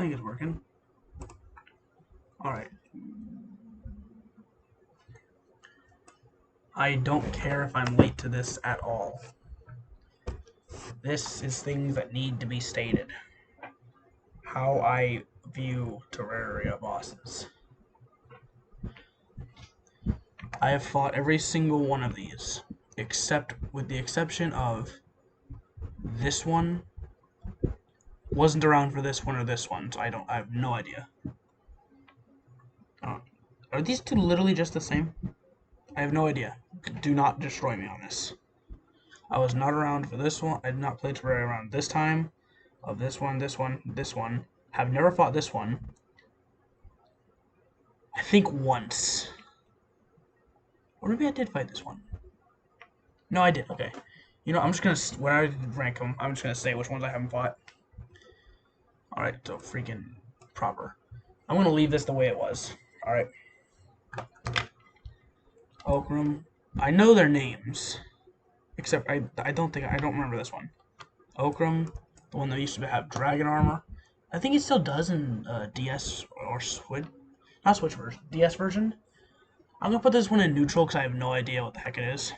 think it's working. Alright. I don't care if I'm late to this at all. This is things that need to be stated. How I view Terraria bosses. I have fought every single one of these, except with the exception of this one. Wasn't around for this one or this one, so I have no idea. Are these two literally just the same? I have no idea. Do not destroy me on this. I was not around for this one. I did not play Terraria around this time. Of this one, this one, this one. Have never fought this one. I think once. Or maybe I did fight this one. No, I did. Okay. You know, I'm just gonna, when I rank them, I'm just gonna say which ones I haven't fought. Alright, so freaking proper. I'm gonna leave this the way it was. Alright. Okram. I know their names. Except I don't remember this one. Okram, the one that used to have dragon armor. I think it still does in DS or Switch. Not Switch version. DS version. I'm gonna put this one in neutral because I have no idea what the heck it is.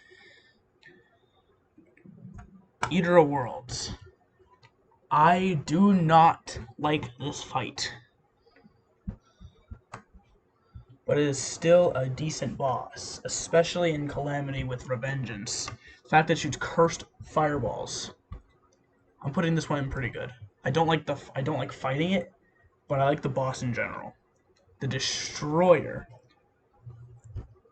Eater of Worlds. I do not like this fight. But it is still a decent boss, especially in Calamity with Revengeance. The fact that shoots cursed fireballs. I'm putting this one in pretty good. I don't like fighting it, but I like the boss in general. The Destroyer.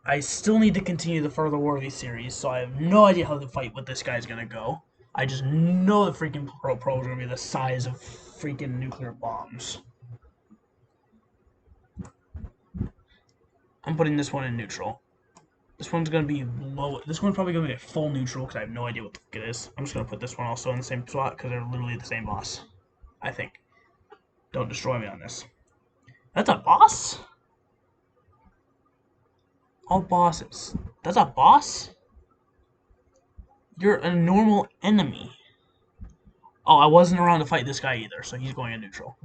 I still need to continue the Further Worthy series, so I have no idea how the fight with this guy is gonna go. I just know the freaking pro is gonna be the size of freaking nuclear bombs. I'm putting this one in neutral. This one's gonna be low. This one's probably gonna be a full neutral because I have no idea what the fuck it is. I'm just gonna put this one also in the same spot because they're literally the same boss. I think. Don't destroy me on this. That's a boss? All bosses. That's a boss? You're a normal enemy. Oh, I wasn't around to fight this guy either, so he's going in neutral.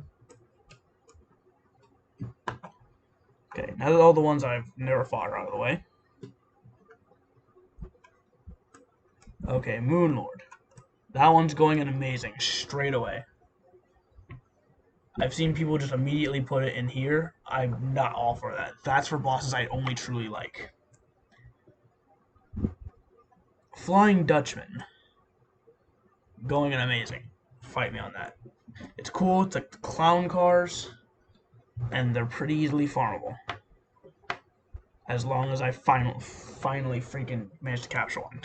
Okay, now that all the ones I've never fought are out of the way. Okay, Moonlord. That one's going in amazing, straight away. I've seen people just immediately put it in here. I'm not all for that. That's for bosses I only truly like. Flying Dutchman. Going in amazing. Fight me on that. It's cool. It's like the clown cars. And they're pretty easily farmable. As long as I finally freaking manage to capture one.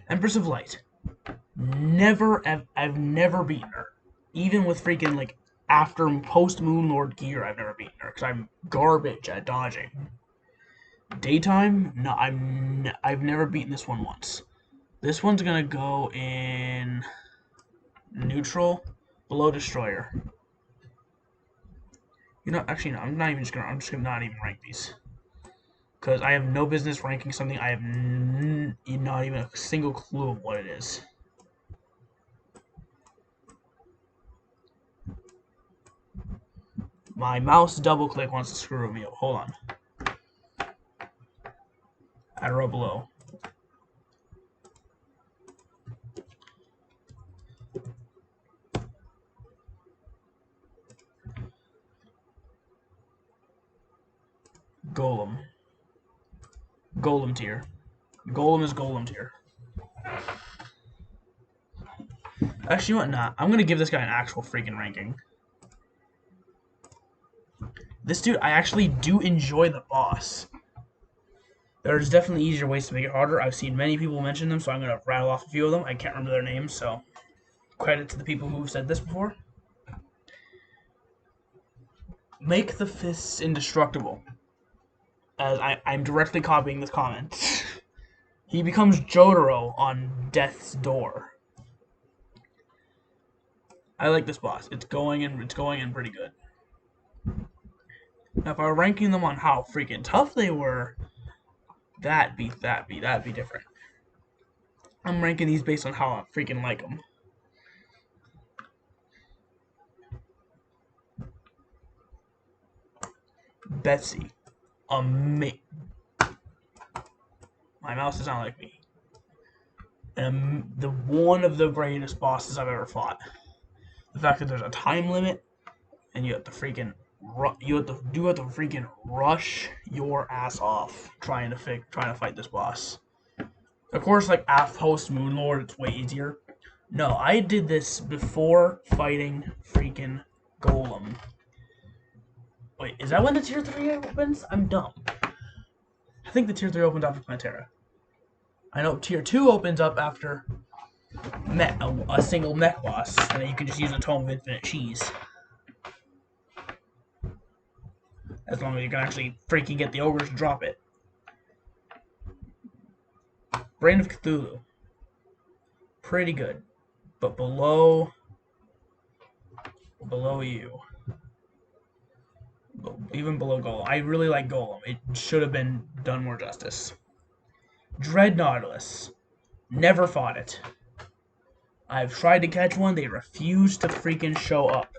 Empress of Light. I've never beaten her. Even with freaking, like, after post-Moonlord gear, I've never beaten her. Because I'm garbage at dodging. Daytime? No, I've never beaten this one once. This one's gonna go in neutral, below Destroyer. You know, actually, no, I'm just gonna not even rank these. Because I have no business ranking something I have not even a single clue of what it is. My mouse double click wants to screw me up. Hold on. At a row below. Golem. Golem tier. Golem is Golem tier. Actually, you know what? Nah. I'm gonna give this guy an actual freaking ranking. This dude, I actually do enjoy the boss. There's definitely easier ways to make it harder. I've seen many people mention them, so I'm gonna rattle off a few of them. I can't remember their names, so credit to the people who've said this before. Make the fists indestructible. As I'm directly copying this comment. He becomes Jotaro on Death's Door. I like this boss. It's going in pretty good. Now, if I were ranking them on how freaking tough they were, that'd be different. I'm ranking these based on how I freaking like them. Betsy. My mouse does not like me. And the one of the greatest bosses I've ever fought. The fact that there's a time limit and you have to freaking rush your ass off trying to fight this boss. Of course, like post Moonlord, it's way easier. No, I did this before fighting freaking Golem. Wait, is that when the tier 3 opens? I'm dumb. I think the tier 3 opens after Plantera. I know tier 2 opens up after a single mech boss, and then you can just use a Tome of Infinite Cheese. As long as you can actually freaking get the ogres to drop it. Brain of Cthulhu. Pretty good. But below you. Even below Golem. I really like Golem. It should have been done more justice. Dread Nautilus. Never fought it. I've tried to catch one. They refuse to freaking show up.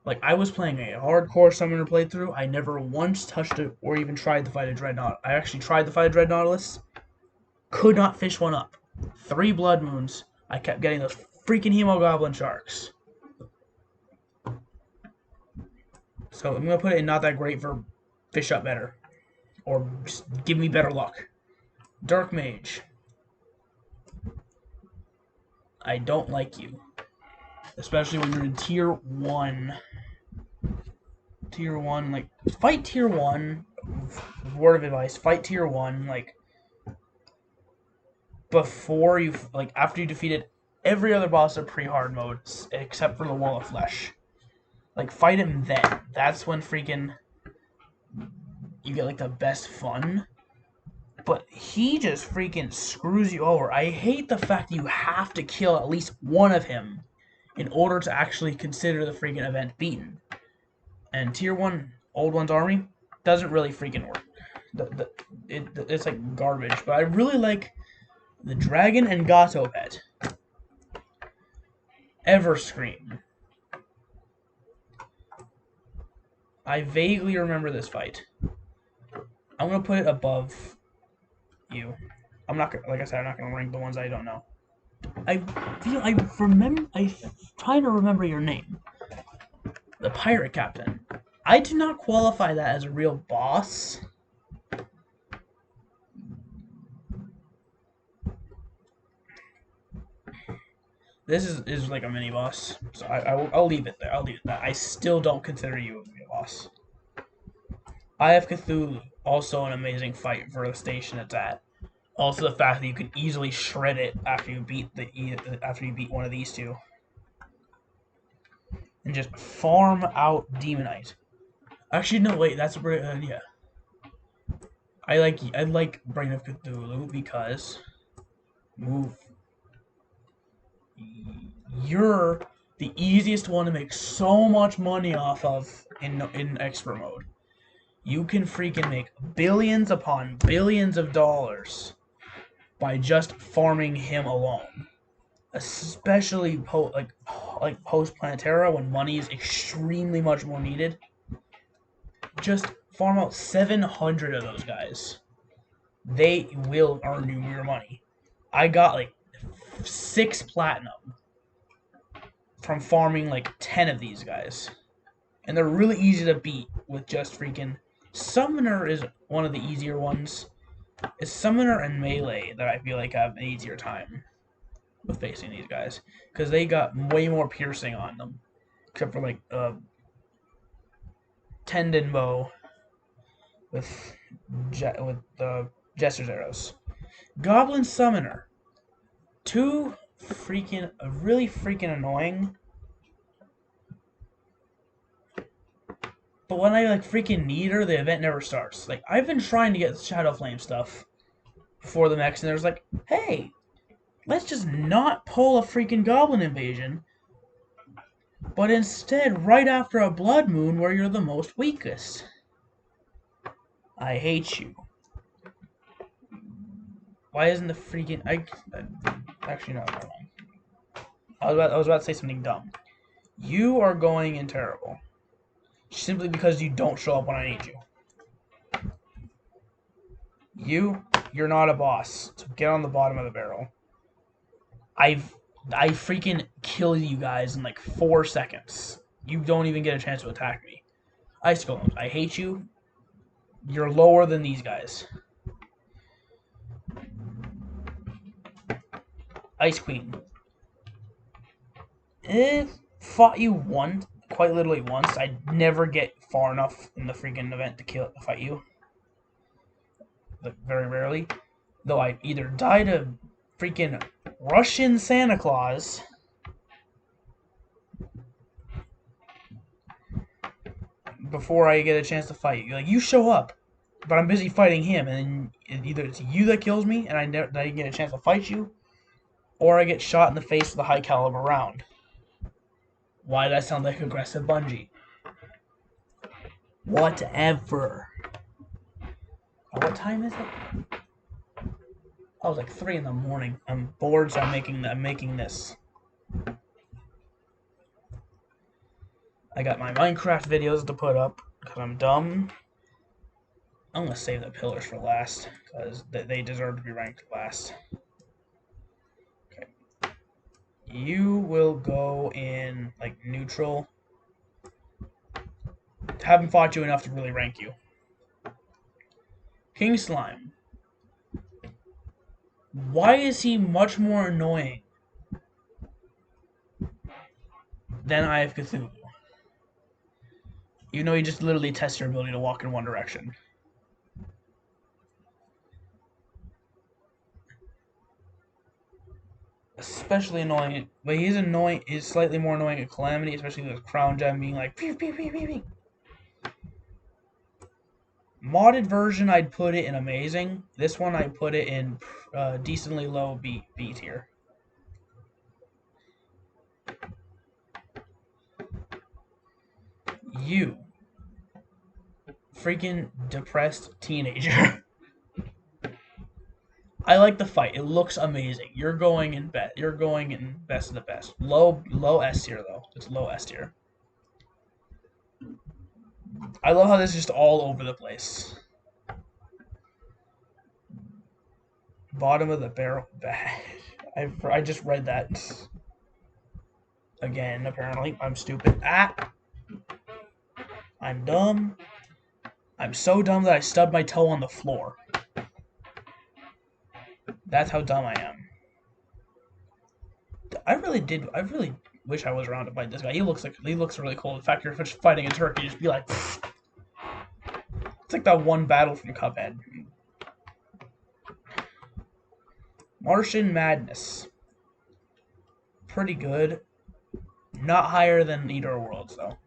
Like, I was playing a hardcore summoner playthrough. I never once touched it or even tried to fight a Dread Nautilus. I actually tried to fight a Dread Nautilus. Could not fish one up. 3 blood moons. I kept getting those freaking Hemogoblin sharks. So I'm going to put it in not that great for fish up better. Or just give me better luck. Dark Mage. I don't like you. Especially when you're in tier 1. Tier 1, like, fight tier 1. Word of advice, fight tier 1, like, before you, like, after you defeated every other boss of pre-hard mode, except for the Wall of Flesh. Like, fight him then. That's when freaking you get, like, the best fun. But he just freaking screws you over. I hate the fact that you have to kill at least one of him in order to actually consider the freaking event beaten. And tier 1 Old One's Army doesn't really freaking work. It's like garbage. But I really like the Dragon and Gato pet. Everscream. I vaguely remember this fight. I'm gonna put it above you. I'm not gonna, like I said, I'm not gonna rank the ones I don't know. I'm trying to remember your name. The Pirate Captain. I do not qualify that as a real boss. This is like a mini boss, so I'll leave it there. I'll leave it there. I still don't consider you to be a boss. Eye of Cthulhu, also an amazing fight for the station it's at. Also, the fact that you can easily shred it after you beat one of these two, and just farm out Demonite. Actually, no, wait, that's a great idea. I like Brain of Cthulhu because you're the easiest one to make so much money off of in expert mode. You can freaking make billions upon billions of dollars by just farming him alone. Especially post Plantera when money is extremely much more needed. Just farm out 700 of those guys. They will earn you your money. I got like 6 platinum from farming like 10 of these guys. And they're really easy to beat with just freaking... Summoner is one of the easier ones. It's Summoner and Melee that I feel like have an easier time with facing these guys. Because they got way more piercing on them. Except for like Tendon Bow with Jester's Arrows. Goblin Summoner. Really freaking annoying. But when I like freaking need her, the event never starts. Like, I've been trying to get Shadow Flame stuff before the mechs, and there's like, hey, let's just not pull a freaking Goblin Invasion, but instead right after a Blood Moon where you're the most weakest. I hate you. Why isn't the freaking... Actually, no, never mind. I was about to say something dumb. You are going in terrible. simply because you don't show up when I need you. You're not a boss, so get on the bottom of the barrel. I freaking kill you guys in like 4 seconds. You don't even get a chance to attack me. Ice Golems, I hate you. You're lower than these guys. Ice Queen. Fought you once, quite literally once. I never get far enough in the freaking event to fight you. Like, very rarely. Though I either die to freaking Russian Santa Claus before I get a chance to fight you. Like, you show up, but I'm busy fighting him, and then either it's you that kills me, and I didn't get a chance to fight you, or I get shot in the face with a high caliber round. Why did I sound like aggressive Bungie? Whatever. What time is it? Oh, it's like 3 in the morning. I'm bored, so I'm making this. I got my Minecraft videos to put up because I'm dumb. I'm gonna save the pillars for last because they deserve to be ranked last. Okay. You will go in like neutral. Haven't fought you enough to really rank you. King Slime. Why is he much more annoying than Eye of Cthulhu? Even though he just literally tests your ability to walk in one direction. Especially annoying, but he's annoying. He's slightly more annoying at Calamity, especially with his Crown Gem being like pew pew pew pew pew. Modded version, I'd put it in amazing. This one, I put it in decently low B tier. You freaking depressed teenager. I like the fight. It looks amazing. You're going in best of the best. Low S tier though. It's low S tier. I love how this is just all over the place. Bottom of the barrel bad. I just read that. Again, apparently. I'm stupid. I'm dumb. I'm so dumb that I stubbed my toe on the floor. That's how dumb I am. I really wish I was around to fight this guy. He looks really cool. In fact, you're just fighting a turkey, just be like, pfft. It's like that one battle from Cuphead. Martian Madness. Pretty good. Not higher than Eater of Worlds, though.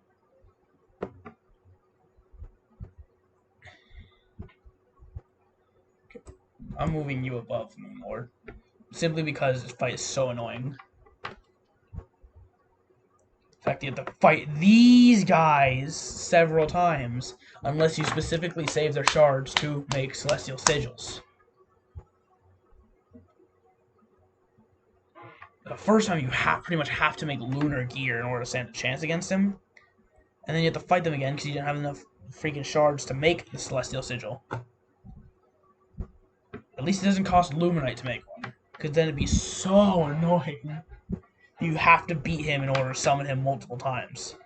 Okay. I'm moving you above Moon Lord. Simply because this fight is so annoying. In fact, you have to fight these guys several times unless you specifically save their shards to make Celestial Sigils. The first time you pretty much have to make Lunar Gear in order to stand a chance against him. And then you have to fight them again because you didn't have enough freaking shards to make the Celestial Sigil. At least it doesn't cost Luminite to make one. Because then it'd be so annoying. You have to beat him in order to summon him multiple times.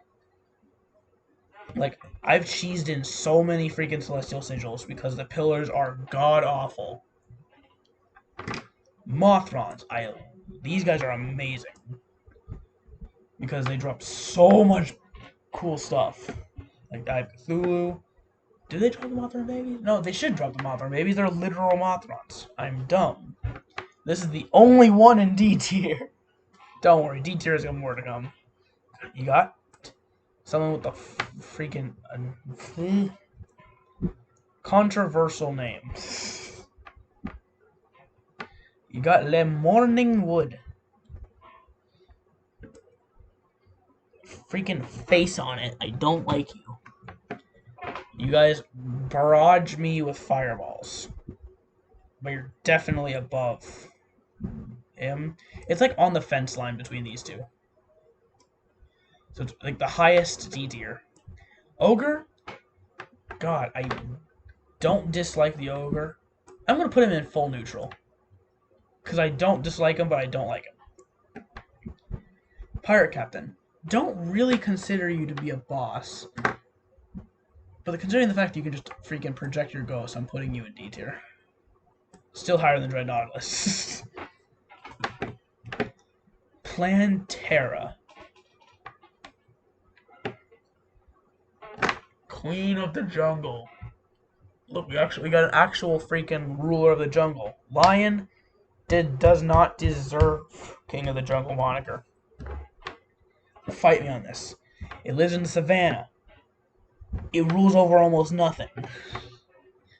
Like, I've cheesed in so many freaking Celestial Sigils because the pillars are god-awful. Mothrons. These guys are amazing. Because they drop so much cool stuff. Like Eye of Cthulhu. Do they drop the Mothron babies? No, they should drop the Mothron babies. They're literal Mothrons. I'm dumb. This is the only one in D tier. Don't worry, D tier is gonna more to come. You got someone with the freaking controversial name. You got Le Morning Wood. Freaking face on it. I don't like you. You guys barrage me with fireballs. But you're definitely above him. It's like on the fence line between these two. So it's like the highest D tier. Ogre? God, I don't dislike the Ogre. I'm going to put him in full neutral. Because I don't dislike him, but I don't like him. Pirate Captain. Don't really consider you to be a boss. But considering the fact that you can just freaking project your ghost, I'm putting you in D tier. Still higher than Dread Nautilus. Plantera. Queen of the Jungle. Look, we got an actual freaking ruler of the jungle. Lion does not deserve King of the Jungle moniker. Fight me on this. It lives in the savannah. It rules over almost nothing.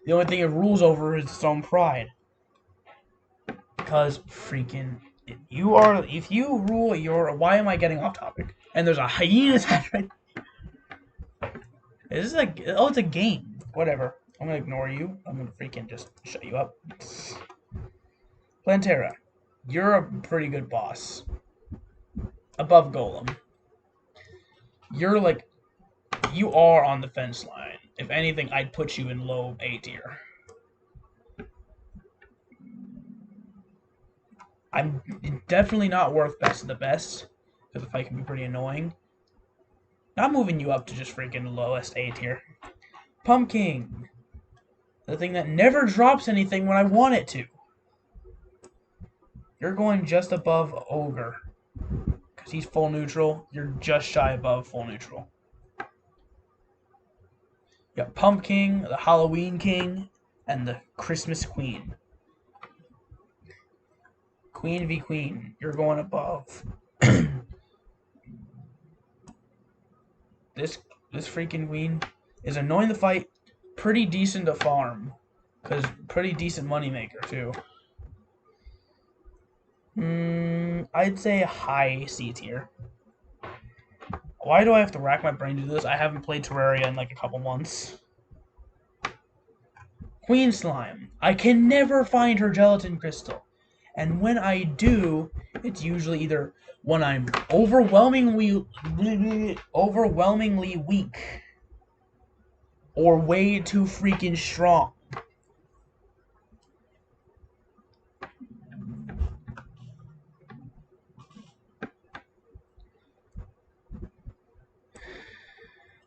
The only thing it rules over is its own pride. Because freaking if you rule your, why am I getting off topic? And there's a hyena attack right. This is like, oh, it's a game. Whatever. I'm gonna ignore you. I'm gonna freaking just shut you up. Plantera, you're a pretty good boss. Above Golem. You're like, you are on the fence line. If anything, I'd put you in low A tier. I'm definitely not worth best of the best, because the fight can be pretty annoying. I'm moving you up to just freaking lowest A tier. Pumpkin. The thing that never drops anything when I want it to. You're going just above Ogre. Because he's full neutral. You're just shy above full neutral. You got Pumpkin, the Halloween King, and the Christmas Queen. Queen v Queen. You're going above. This freaking queen is annoying to fight, pretty decent to farm, because pretty decent moneymaker too. I'd say high C tier. Why do I have to rack my brain to do this? I haven't played Terraria in like a couple months. Queen Slime. I can never find her gelatin crystal. And when I do, it's usually either when I'm overwhelmingly weak or way too freaking strong.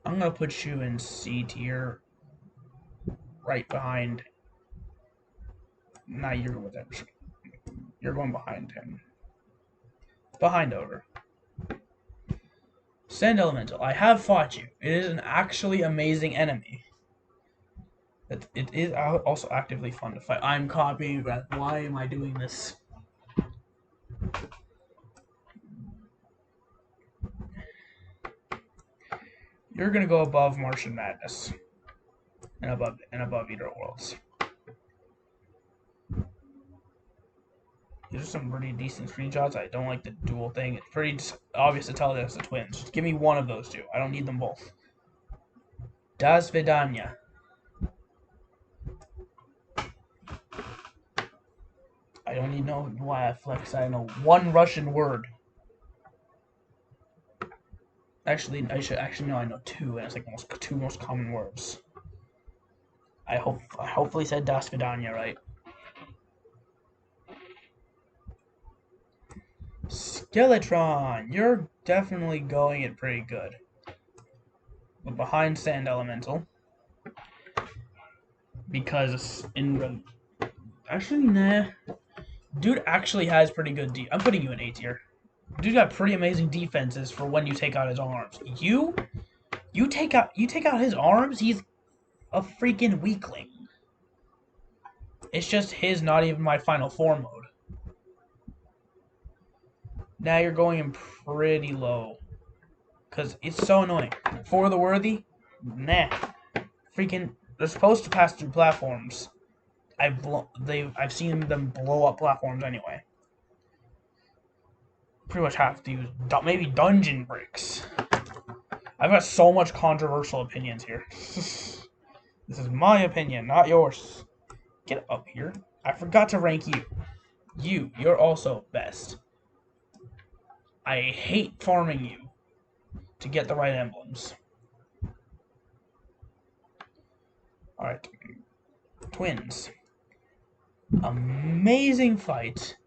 I'm gonna put you in C tier, right behind. Nah, you're with him. You're going behind him. Behind Ogre. Sand Elemental. I have fought you. It is an actually amazing enemy. It is also actively fun to fight. I'm copying that. Why am I doing this? You're gonna go above Martian Madness. And above Eater Worlds. These are some pretty decent screenshots. I don't like the dual thing. It's pretty obvious to tell that it's the twins. Just give me one of those two. I don't need them both. Das Vidanya. I don't need no why I flex. I know one Russian word. Actually, no. I know two, and it's like two most common words. I hopefully said Das Vidanya right. Skeletron, you're definitely going it pretty good. But behind Sand Elemental. Because actually, nah. Dude actually has pretty good I'm putting you in A tier. Dude got pretty amazing defenses for when you take out his arms. You take out his arms, he's a freaking weakling. It's just his not even my final form mode. Now you're going in pretty low. Because it's so annoying. For the worthy? Nah. Freaking, they're supposed to pass through platforms. I've seen them blow up platforms anyway. Pretty much have to use maybe dungeon bricks. I've got so much controversial opinions here. This is my opinion, not yours. Get up here. I forgot to rank you. You're also best. I hate farming you to get the right emblems. Alright. Twins. Amazing fight.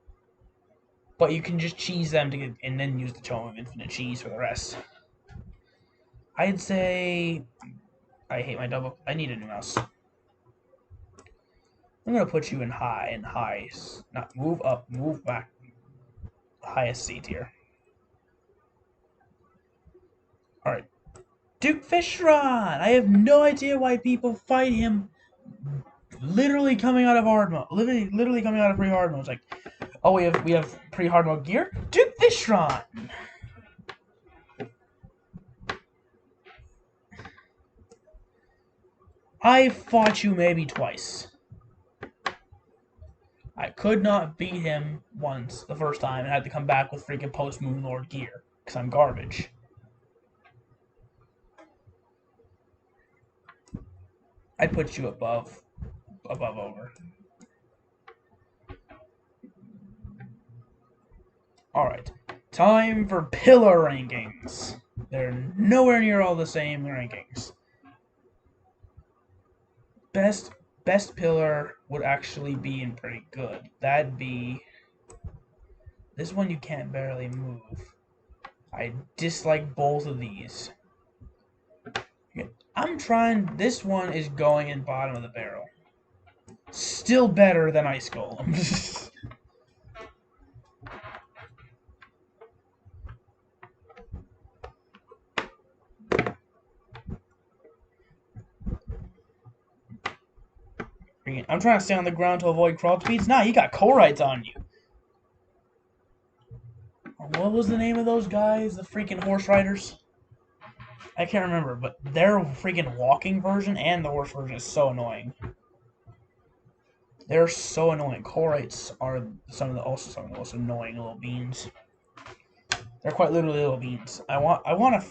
But you can just cheese them to get, and then use the Tome of Infinite Cheese for the rest. I'd say... I hate my double... I need a new mouse. I'm gonna put you in high and highs. Not move up, move back. Highest C tier. Alright. Duke Fishron! I have no idea why people fight him literally coming out of hard mode. Literally coming out of pre-hard mode. It's like, oh, we have pre-hard mode gear? Duke Fishron! I fought you maybe twice. I could not beat him once the first time and had to come back with freaking post-Moon Lord gear. Because I'm garbage. I'd put you above over. Alright. Time for pillar rankings. They're nowhere near all the same rankings. Best pillar would actually be in pretty good. That'd be... This one you can't barely move. I dislike both of these. I'm trying... This one is going in bottom of the barrel. Still better than Ice Golem. I'm trying to stay on the ground to avoid crawl speeds. Nah, you got Corites on you. What was the name of those guys? The freaking horse riders? I can't remember, but their freaking walking version and the horse version is so annoying. They're so annoying. Corites are some of the most annoying little beans. They're quite literally little beans. I want a.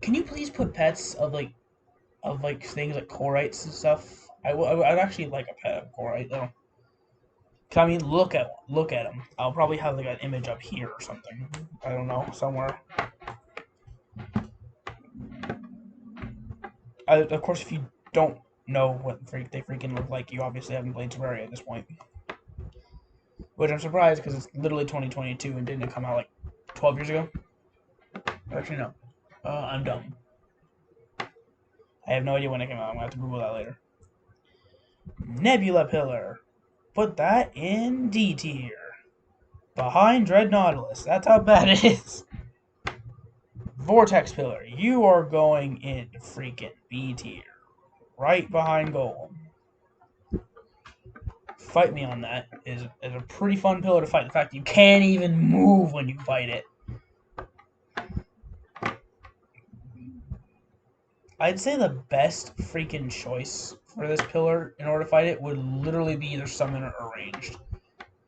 Can you please put pets of things like Corites and stuff? I'd actually like a pet of Corite though. I mean, look at them. I'll probably have like an image up here or something. I don't know, somewhere. Of course, if you don't know what they freaking look like, you obviously haven't played Terraria at this point. Which I'm surprised because it's literally 2022 and didn't it come out like 12 years ago? Actually, no. I'm dumb. I have no idea when it came out. I'm gonna have to Google that later. Nebula Pillar. Put that in D tier. Behind Dread Nautilus. That's how bad it is. Vortex Pillar. You are going in freaking B tier. Right behind Golem. Fight me on that. Is a pretty fun pillar to fight. The fact that you can't even move when you fight it. I'd say the best freaking choice for this pillar in order to fight it would literally be either summoned or ranged.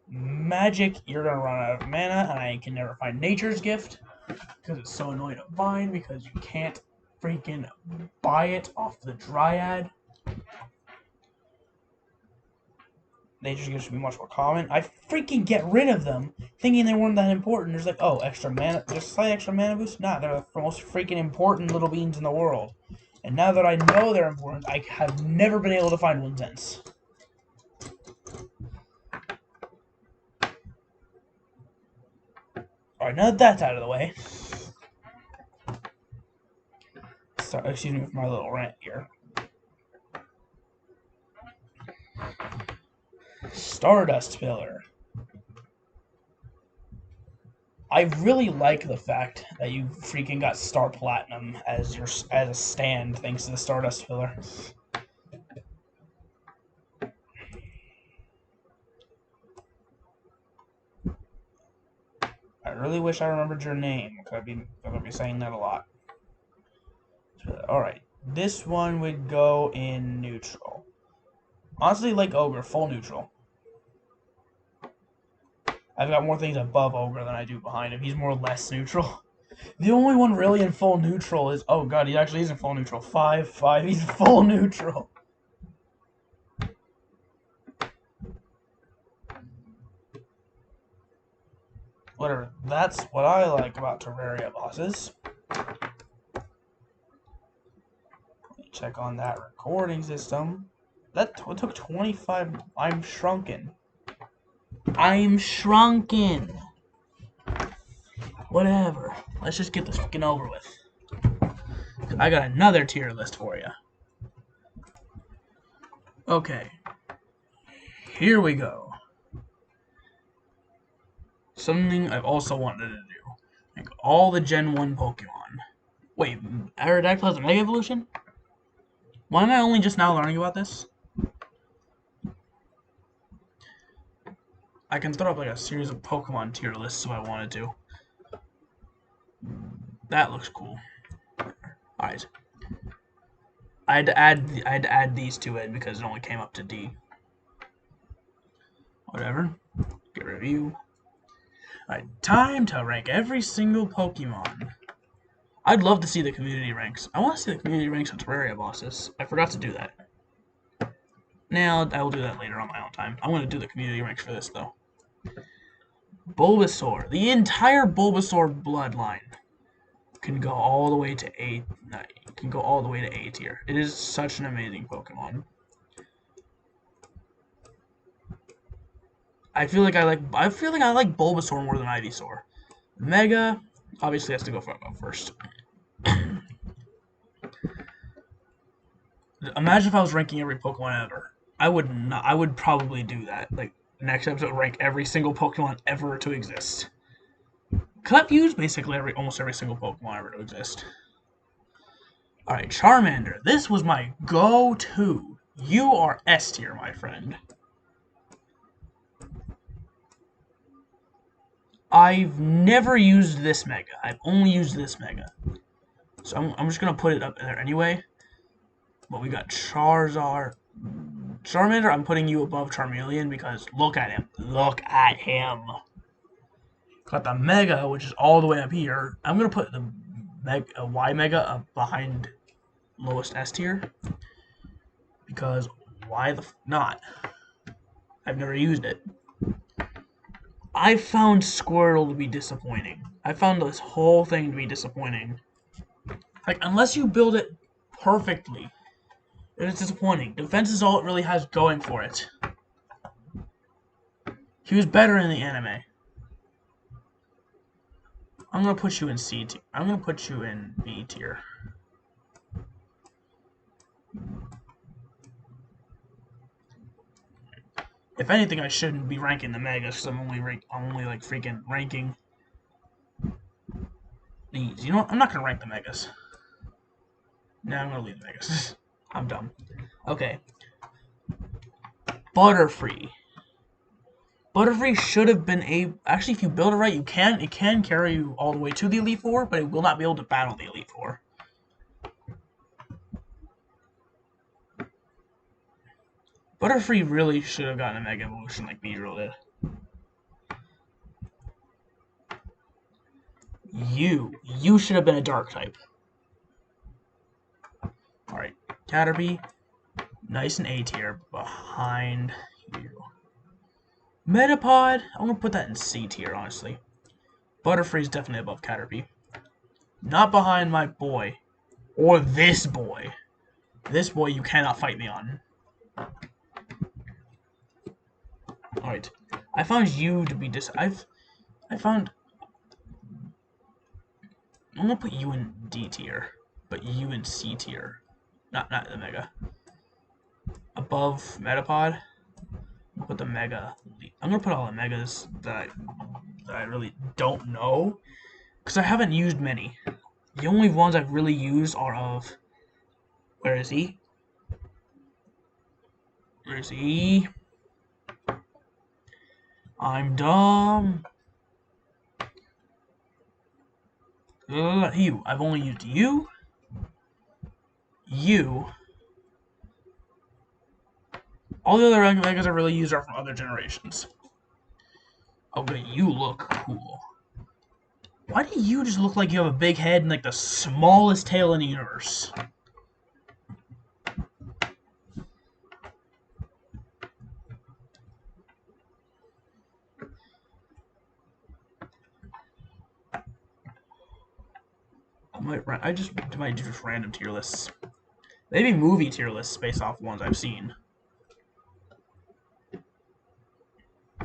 Magic, you're gonna run out of mana, and I can never find Nature's Gift because it's so annoying to find because you can't freaking buy it off the Dryad. Nature's Gift should be much more common. I freaking get rid of them, thinking they weren't that important. There's like, oh, extra mana, just slight extra mana boost. Nah, they're the most freaking important little beans in the world. And now that I know they're important, I have never been able to find one since. Alright, now that that's out of the way. Sorry, excuse me for my little rant here. Stardust Pillar. I really like the fact that you freaking got Star Platinum as a stand thanks to the Stardust Pillar. I really wish I remembered your name, because I'd be saying that a lot. Alright, this one would go in neutral. Honestly, like Ogre, full neutral. I've got more things above Ogre than I do behind him. He's more or less neutral. The only one really in full neutral is... Oh god, he actually is in full neutral. 5-5, he's full neutral. Whatever. That's what I like about Terraria bosses. check on that recording system. That took 25. I'm shrunken. I'm shrunken. Whatever. Let's just get this fucking over with. I got another tier list for you. Okay. Here we go. Something I've also wanted to do. Like all the Gen 1 Pokemon. Wait, Aerodactyl has a Mega Evolution? Why am I only just now learning about this? I can throw up like a series of Pokemon tier lists if I wanted to. That looks cool. Alright. I'd add these two in because it only came up to D. Whatever. Get rid of you. Alright, time to rank every single Pokemon. I'd love to see the community ranks. I want to see the community ranks of Terraria bosses. I forgot to do that. Now, I will do that later on my own time. I want to do the community ranks for this, though. Bulbasaur. The entire Bulbasaur bloodline can go all the way to A. Can go all the way to A tier. It is such an amazing Pokemon. I feel like I like Bulbasaur more than Ivysaur. Mega obviously has to go first. Imagine if I was ranking every Pokemon ever. I would probably do that. Like next episode, rank every single Pokemon ever to exist. Cause I've used basically almost every single Pokemon ever to exist. Alright, Charmander. This was my go-to. You are S tier, my friend. I've never used this Mega. I've only used this Mega. So I'm just going to put it up there anyway. But we got Charizard. Charmander, I'm putting you above Charmeleon because look at him. Look at him. Got the Mega, which is all the way up here. I'm going to put the Y Mega up behind lowest S tier. Because why the not? I've never used it. I found Squirtle to be disappointing. I found this whole thing to be disappointing. Like, unless you build it perfectly, it's disappointing. Defense is all it really has going for it. He was better in the anime. I'm gonna put you in C tier. I'm gonna put you in B tier. If anything, I shouldn't be ranking the Megas because I'm only like freaking ranking these. You know what? I'm not gonna rank the Megas. Nah, I'm gonna leave the Megas. I'm dumb. Okay. Butterfree. Butterfree should have been actually, if you build it right, it can carry you all the way to the Elite Four, but it will not be able to battle the Elite Four. Butterfree really should have gotten a Mega Evolution like Beedrill did. You should have been a Dark type. Alright, Caterpie, nice and A tier behind you. Metapod, I'm gonna put that in C tier, honestly. Butterfree's definitely above Caterpie. Not behind my boy. Or this boy. This boy you cannot fight me on. Alright. I found you to be I found I'm gonna put you in D tier, but you in C tier. Not the Mega. Above Metapod. I'll put the Mega. I'm gonna put all the Megas that I really don't know, because I haven't used many. The only ones I've really used are of. Where is he? Where is he? I'm dumb. You. I've only used you. You. All the other Megas I really used are from other generations. Oh, but you look cool. Why do you just look like you have a big head and like the smallest tail in the universe? I might do just random tier lists. Maybe movie tier lists based off ones I've seen.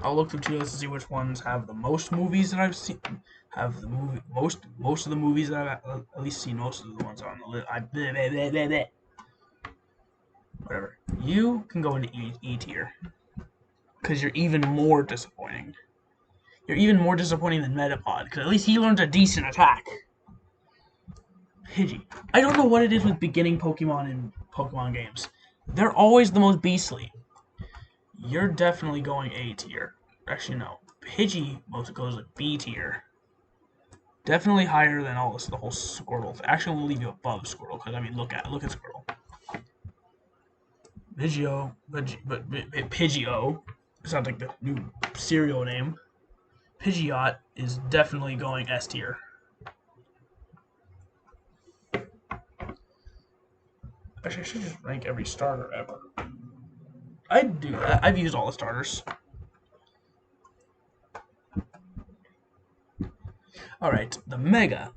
I'll look through tier lists to see which ones have the most movies that I've seen. Have the movie most of the movies that I've at least seen most of the ones on the list. Whatever. You can go into E tier because you're even more disappointing. You're even more disappointing than Metapod because at least he learns a decent attack. Pidgey. I don't know what it is with beginning Pokemon in Pokemon games. They're always the most beastly. You're definitely going A tier. Actually, no. Pidgey most goes like B tier. Definitely higher than all this, the whole Squirtle thing. Actually, we'll leave you above Squirtle because I mean, look at Squirtle. Pidgeot, but Pidgeot. Sounds like the new cereal name. Pidgeot is definitely going S tier. Actually, I should just rank every starter ever. I'd do that. I've used all the starters. Alright, the Mega.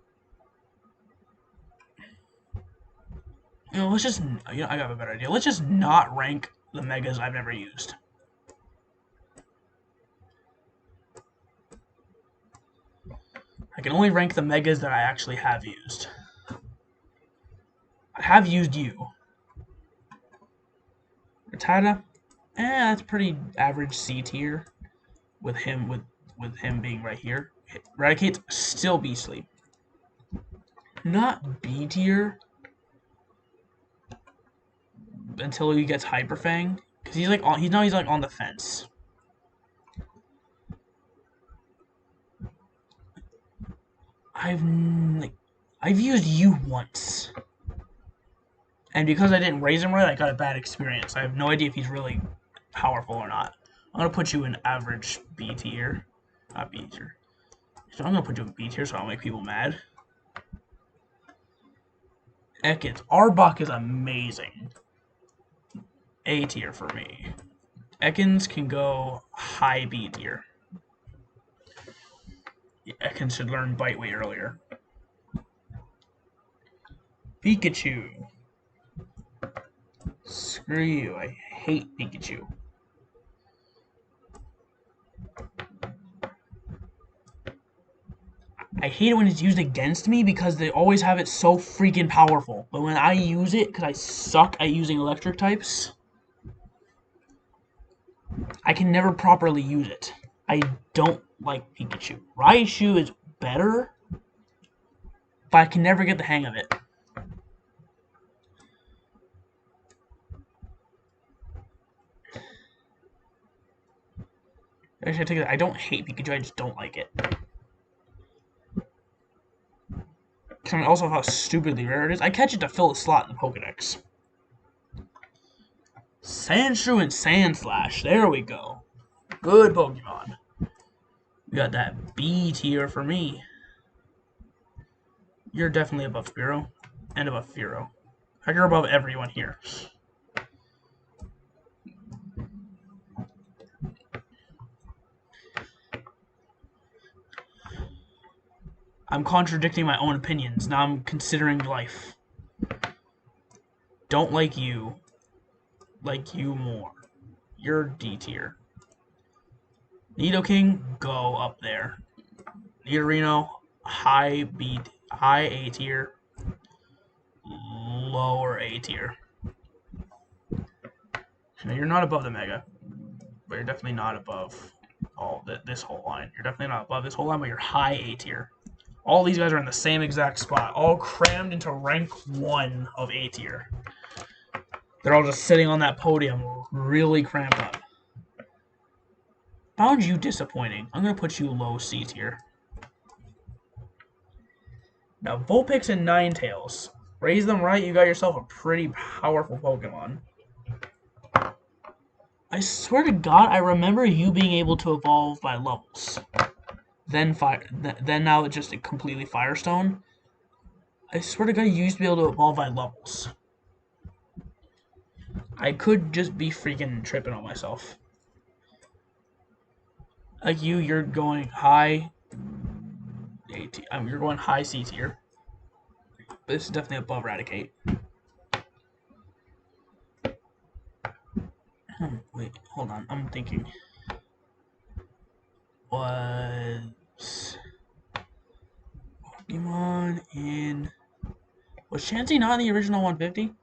Let's just, I got a better idea. Let's just not rank the Megas I've never used. I can only rank the Megas that I actually have used. I have used you. Rattata, that's pretty average C tier. With him being right here. Raticate's still beastly. Not B tier until he gets Hyper Fang, because he's like he's like on the fence. I've used you once, and because I didn't raise him right, I got a bad experience. I have no idea if he's really powerful or not. I'm gonna put you in average B tier, not B tier. So I'm gonna put you in B tier so I'll make people mad. Ekans. Arbok is amazing. A tier for me. Ekans can go high B tier. Ekans should learn Bite way earlier. Pikachu. Screw you. I hate Pikachu. I hate it when it's used against me because they always have it so freaking powerful. But when I use it, because I suck at using electric types, I can never properly use it. I don't like Pikachu. Raichu is better, but I can never get the hang of it. Actually, I take it. I don't hate Pikachu. I just don't like it. I mean, also how stupidly rare it is. I catch it to fill a slot in the Pokedex. Sandshrew and Sandslash. There we go. Good Pokemon. We got that B tier for me. You're definitely above Spearow and above Fearow. You're above everyone here. I'm contradicting my own opinions. Now I'm considering life. Don't like you. Like you more. You're D tier. Nidoking, go up there. Nidorino, high A tier. Lower A tier. Now you're not above the Mega, but you're definitely not above this whole line. You're definitely not above this whole line, but you're high A tier. All these guys are in the same exact spot, all crammed into rank 1 of A tier. They're all just sitting on that podium, really cramped up. Found you disappointing. I'm going to put you low C tier. Now, Vulpix and Ninetales. Raise them right, you got yourself a pretty powerful Pokemon. I swear to God, I remember you being able to evolve by levels. Then now it's just a completely Firestone. I swear to God, you used to be able to evolve by levels. I could just be freaking tripping on myself. Like you're going high A tier. You're going high C tier. But this is definitely above Raticate. Wait, hold on. I'm thinking. Was Pokemon in... Was Chansey not in the original 150?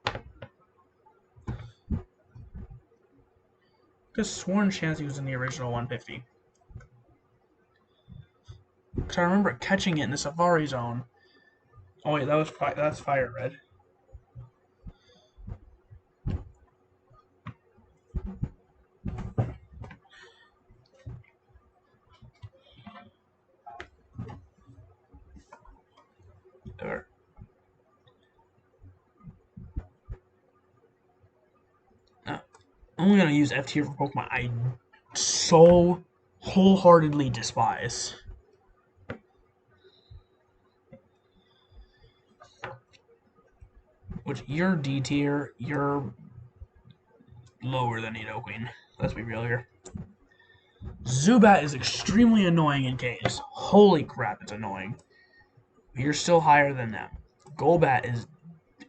Because sworn Chansey was in the original 150. Because I remember catching it in the Safari Zone. Oh wait, that's Fire Red. There. I'm only gonna use F tier for Pokemon I so wholeheartedly despise. Which you're D tier, you're lower than Nidoqueen. Let's be real here. Zubat is extremely annoying in caves. Holy crap, it's annoying. You're still higher than them. Golbat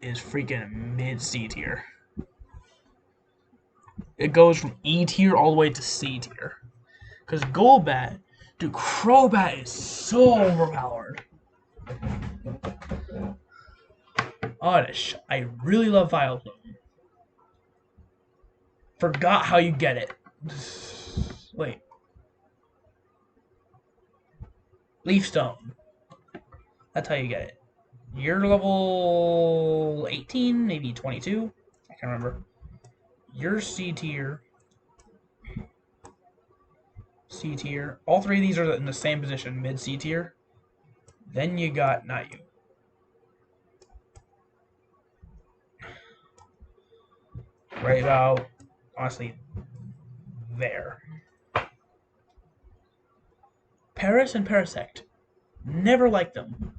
is freaking mid C tier. It goes from E tier all the way to C tier. Because Golbat, dude, Crobat is so overpowered. Oddish, I really love Vileplume. Forgot how you get it. Wait. Leaf Stone. That's how you get it. You're level 18, maybe 22. I can't remember. You're C tier. C tier. All three of these are in the same position, mid C tier. Then you got not you. Right about, honestly, there. Paris and Parasect. Never liked them.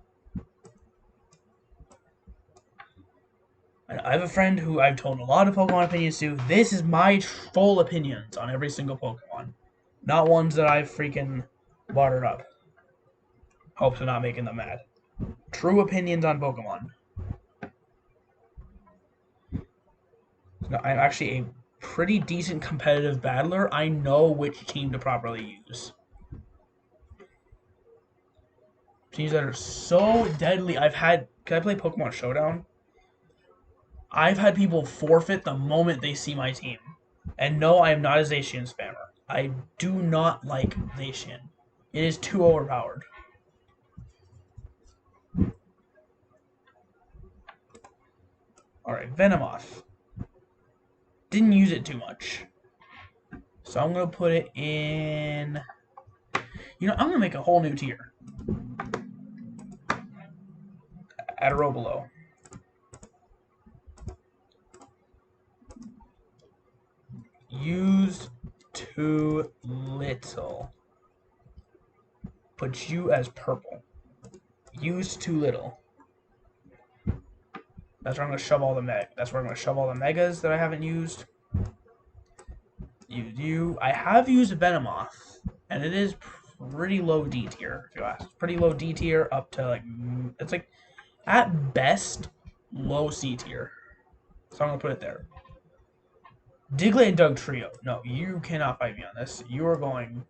I have a friend who I've told a lot of Pokemon opinions to. This is my full opinions on every single Pokemon. Not ones that I've freaking watered up. Hopes of not making them mad. True opinions on Pokemon. No, I'm actually a pretty decent competitive battler. I know which team to properly use. Teams that are so deadly. Can I play Pokemon Showdown? I've had people forfeit the moment they see my team. And no, I am not a Zacian spammer. I do not like Zacian. It is too overpowered. Alright, Venomoth. Didn't use it too much. So I'm going to put it in... You know, I'm going to make a whole new tier. At Robolo. Used too little. Put you as purple. Used too little. That's where I'm gonna shove all the megas that I haven't used. I have used Venomoth, and it is pretty low D tier, if you ask. Pretty low D tier up to like it's like at best low C tier. So I'm gonna put it there. Diglett and Dugtrio. No, you cannot fight me on this. You are going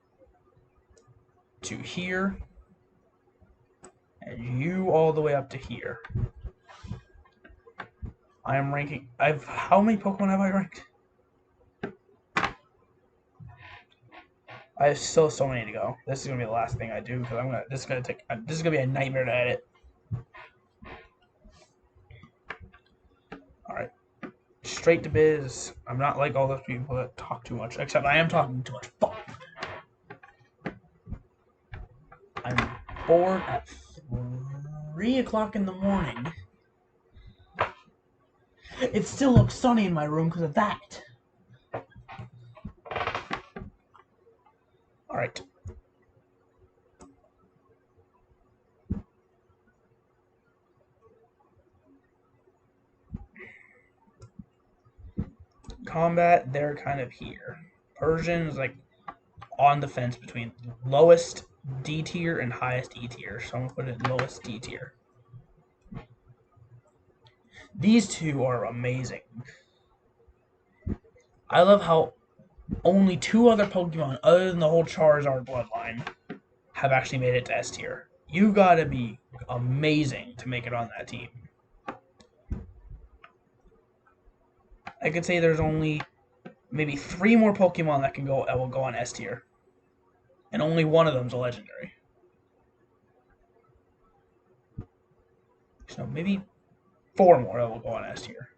to here, and you all the way up to here. I am ranking. How many Pokemon have I ranked? I have so many to go. This is gonna be the last thing I do because this is gonna be a nightmare to edit. All right, straight to biz. I'm not like all those people that talk too much. Except I am talking too much. Fuck. I'm bored at 3 o'clock in the morning. It still looks sunny in my room because of that. All right. Combat, they're kind of here. Persian is like on the fence between lowest D tier and highest E tier. So I'm gonna put it in lowest D tier. These two are amazing. I love how Only 2 other Pokemon, other than the whole Charizard bloodline, have actually made it to S tier. You gotta be amazing to make it on that team. I could say there's only maybe 3 more Pokemon that will go on S tier, and only one of them's a legendary. So maybe 4 more that will go on S tier.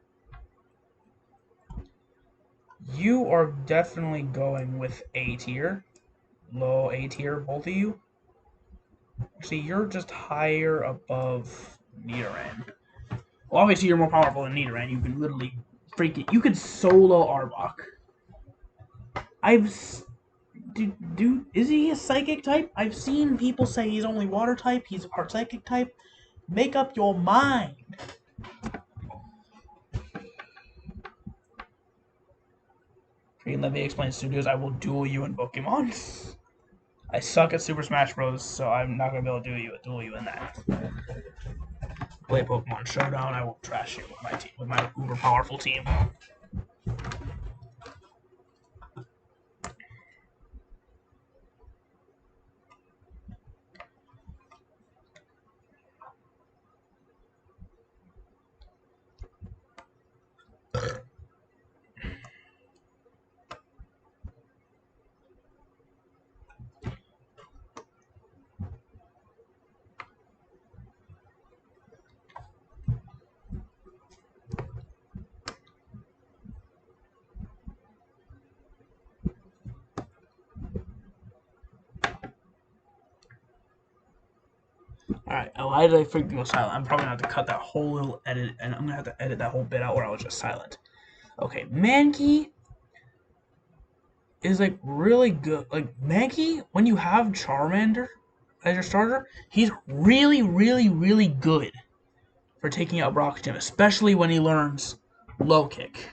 You are definitely going with A tier, low A tier, both of you. Actually, you're just higher above Nidoran. Well, obviously you're more powerful than Nidoran. You can literally you could solo Arbok. Is he a psychic type? I've seen people say he's only water type. He's a part psychic type. Make up your mind. Let me explain studios. I will duel you in Pokemon. I suck at Super Smash Bros, so I'm not gonna be able to duel you in that. Play Pokemon Showdown. I will trash you with my team, with my uber powerful team. Alright, why did I freaking go silent? I'm probably gonna have to cut that whole little edit, and I'm gonna have to edit that whole bit out where I was just silent. Okay, Mankey is like really good. Like Mankey, when you have Charmander as your starter, he's really, really, really good for taking out Rock Gym, especially when he learns Low Kick.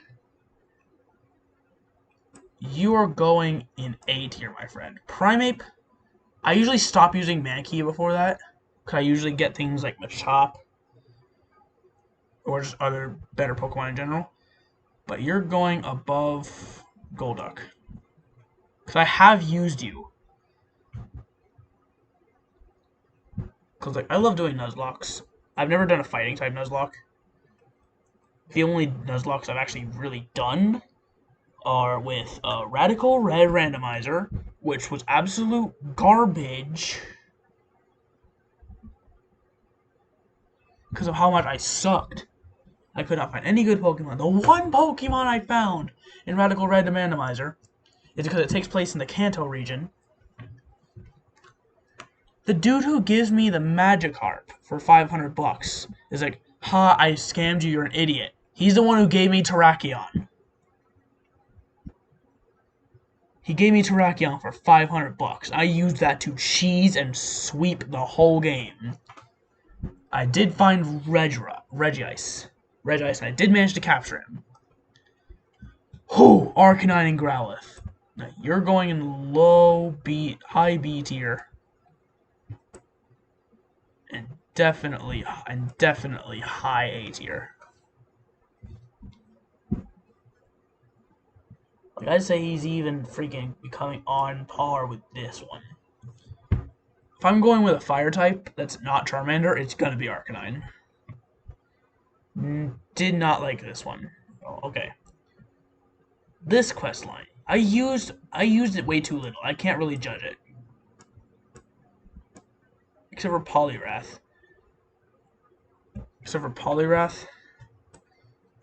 You are going in A tier, my friend. Primeape, I usually stop using Mankey before that, because I usually get things like Machop or just other better Pokemon in general. But you're going above Golduck. Because I have used you. Because like I love doing Nuzlocks. I've never done a fighting type Nuzlocke. The only Nuzlocks I've actually really done are with Radical Red Randomizer, which was absolute garbage because of how much I sucked. I could not find any good Pokemon. The one Pokemon I found in Radical Red Randomizer is because it takes place in the Kanto region. The dude who gives me the Magikarp for 500 bucks is like, ha, I scammed you, you're an idiot. He's the one who gave me Terrakion. He gave me Terrakion for 500 bucks. I used that to cheese and sweep the whole game. I did find Regice, and I did manage to capture him. Whew, Arcanine and Growlithe. Now, you're going in high B tier. And definitely high A tier. Like, I'd say he's even freaking becoming on par with this one. If I'm going with a fire type that's not Charmander, it's gonna be Arcanine. Did not like this one. Oh, okay. This quest line. I used it way too little. I can't really judge it. Except for Poliwrath.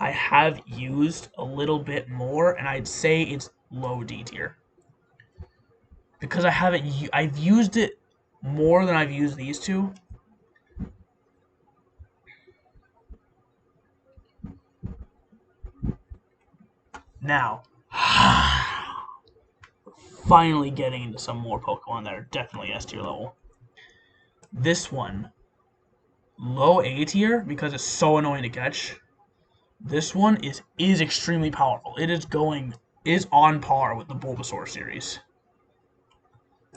I have used a little bit more, and I'd say it's low D tier. Because I've used it more than I've used these two. Now, finally getting into some more Pokemon that are definitely S tier level. This one, low A tier because it's so annoying to catch. This one is extremely powerful. It is on par with the Bulbasaur series.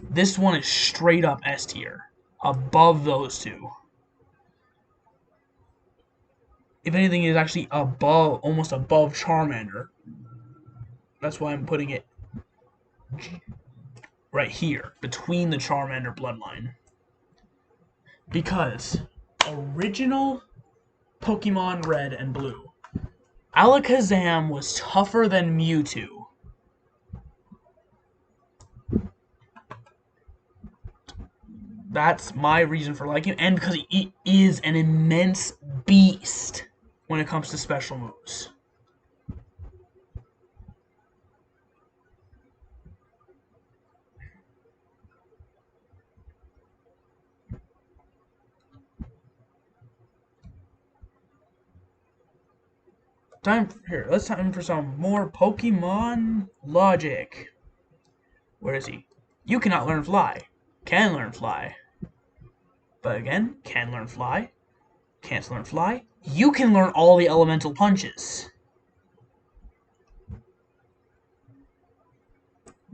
This one is straight up S tier, above those two. If anything, it is actually almost above Charmander. That's why I'm putting it right here, between the Charmander bloodline. Because original Pokemon Red and Blue, Alakazam was tougher than Mewtwo. That's my reason for liking him, and because he is an immense beast when it comes to special moves. Let's time for some more Pokemon logic. Where is he? You cannot learn Fly. Can learn Fly. But again, can learn Fly. Can't learn Fly. You can learn all the elemental punches.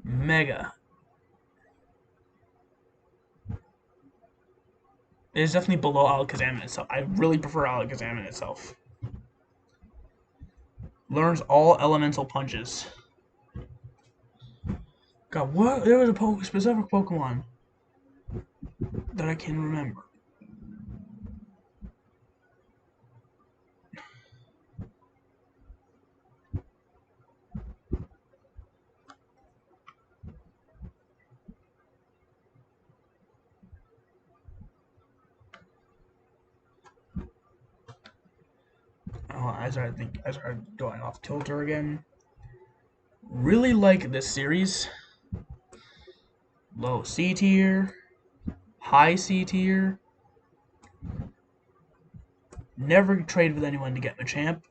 Mega. It is definitely below Alakazam itself. I really prefer Alakazam in itself. Learns all elemental punches. God, what? There was a specific Pokemon that I can remember. As I going off kilter again. Really like this series. Low C tier, high C tier. Never trade with anyone to get Machamp.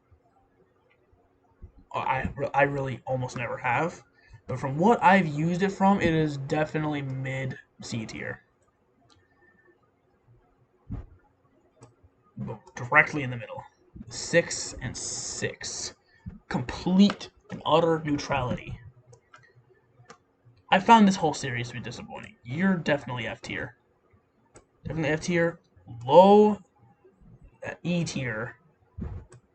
I really almost never have. But from what I've used it from, it is definitely mid C tier. Directly in the middle. 6 and 6. Complete and utter neutrality. I found this whole series to be disappointing. You're definitely F tier. Definitely F tier. Low E tier.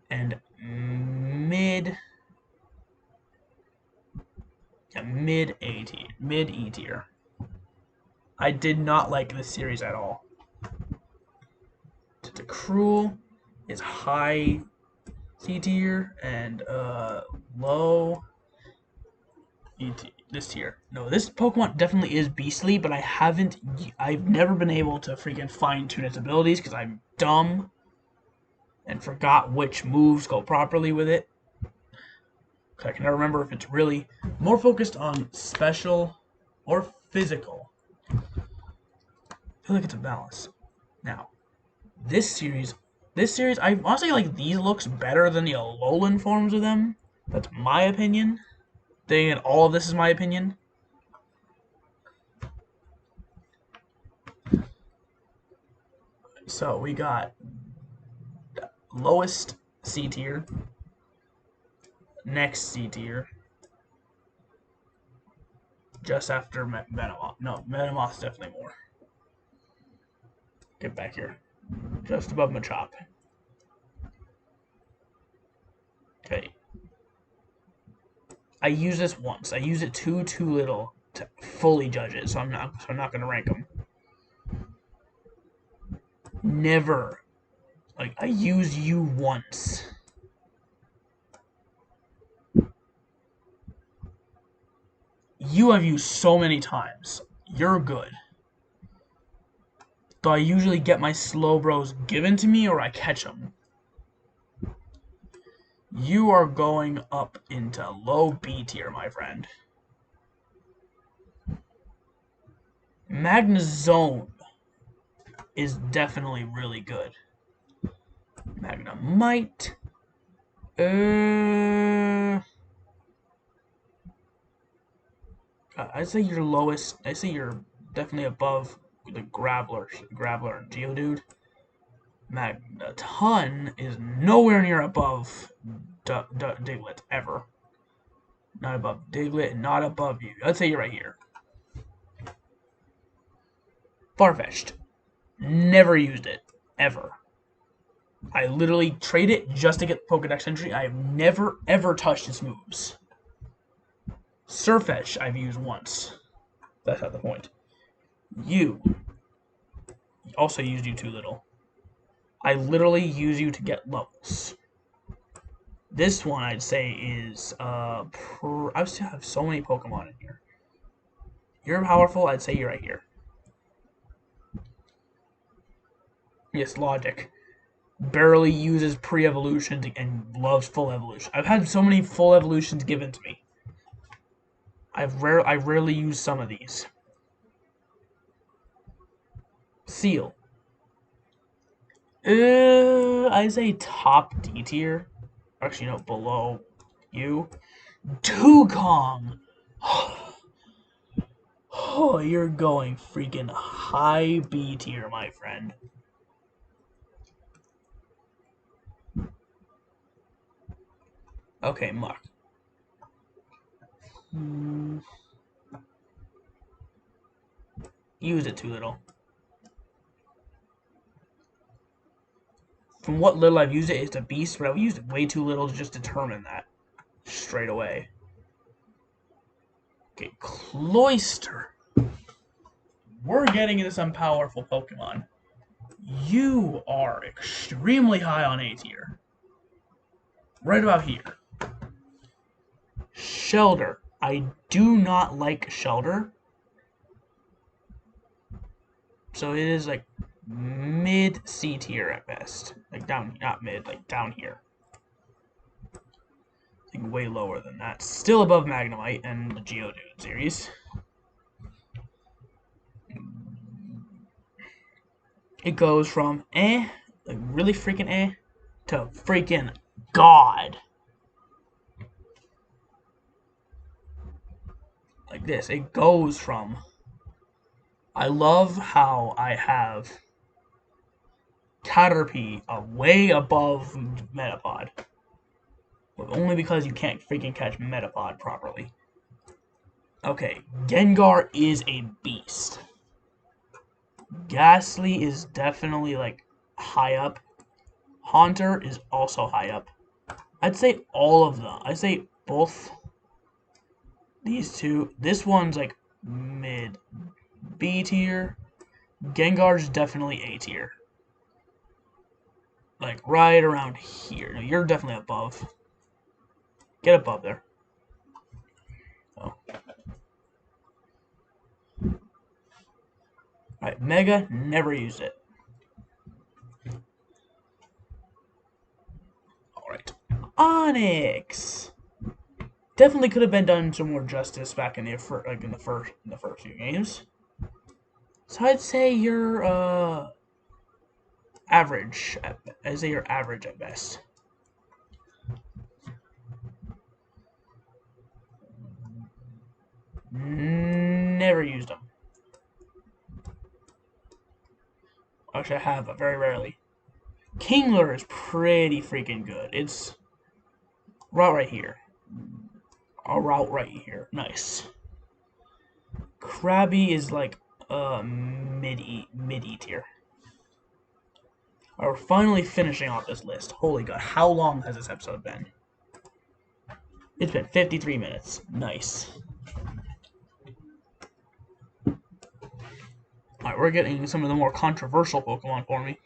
And mid A tier. Mid E tier. I did not like this series at all. Tentacruel is high C tier and low E tier. This tier. No, this Pokemon definitely is beastly, but I've never been able to freaking fine-tune its abilities because I'm dumb and forgot which moves go properly with it. I can never remember if it's really more focused on special or physical. I feel like it's a balance. Now, this series, I honestly like these looks better than the Alolan forms of them. That's my opinion. Then all of this is my opinion. So we got lowest C tier, next C tier, just after Venomoth. No, Venomoth's definitely more. Get back here. Just above Machop. Okay. I use this once. I use it too little to fully judge it, so I'm not going to rank them. Never. Like, I use you once. You I've used so many times. You're good. Though I usually get my Slowbros given to me or I catch them. You are going up into low B tier, my friend. Magnezone is definitely really good. Magnemite. I'd say you're lowest. I'd say you're definitely above the Graveler and Geodude. Magneton is nowhere near above Diglett, ever. Not above Diglett, and not above you. I'd say you're right here. Farfetch'd. Never used it. Ever. I literally trade it just to get Pokedex entry. I've never, ever touched its moves. Surfetch I've used once. That's not the point. You. Also used you too little. I literally use you to get levels. This one I'd say is I still have so many Pokemon in here. You're powerful, I'd say you're right here. Yes, Logic. Barely uses pre-evolution and loves full evolution. I've had so many full evolutions given to me. I rarely use some of these. Seal. I'd say top D tier. Actually, no, below you. Dugong! Oh, you're going freaking high B tier, my friend. Okay, Muck. Use it too little. From what little I've used it, it's a beast, but I've used it way too little to just determine that straight away. Okay, Cloyster. We're getting into some powerful Pokemon. You are extremely high on A tier. Right about here. Shellder. I do not like Shellder. So it is like mid C tier at best. Like down, not mid, like down here. I think way lower than that. Still above Magnemite and the Geodude series. It goes from like really freaking to freaking God. Like this. It goes from... I love how I have Caterpie way above Metapod. But only because you can't freaking catch Metapod properly. Okay, Gengar is a beast. Ghastly is definitely like high up. Haunter is also high up. I'd say all of them. I'd say both these two. This one's like mid B tier. Gengar's definitely A tier. Like right around here. No, you're definitely above. Get above there. Oh. Alright, Mega, never used it. Alright. Onix! Definitely could have been done some more justice back in the first few games. So I'd say you're average. I'd say you're average at best. Never used them. Actually, I have, but very rarely. Kingler is pretty freaking good. It's right here. A route right here. Nice. Krabby is like mid-E tier. We're finally finishing off this list. Holy god, how long has this episode been? It's been 53 minutes. Nice. Alright, we're getting some of the more controversial Pokemon for me.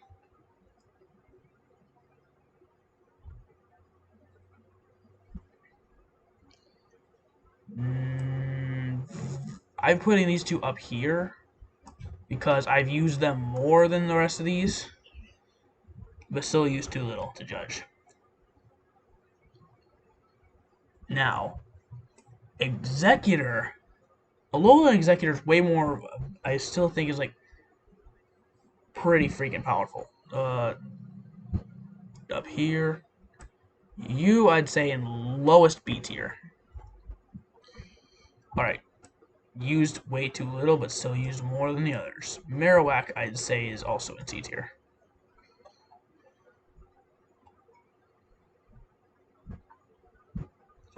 I'm putting these two up here because I've used them more than the rest of these, but still used too little to judge. Now, Executor. Alolan Executor is way more, I still think is like pretty freaking powerful. Up here. You, I'd say, in lowest B tier. Alright. Used way too little, but still used more than the others. Marowak, I'd say, is also in C tier.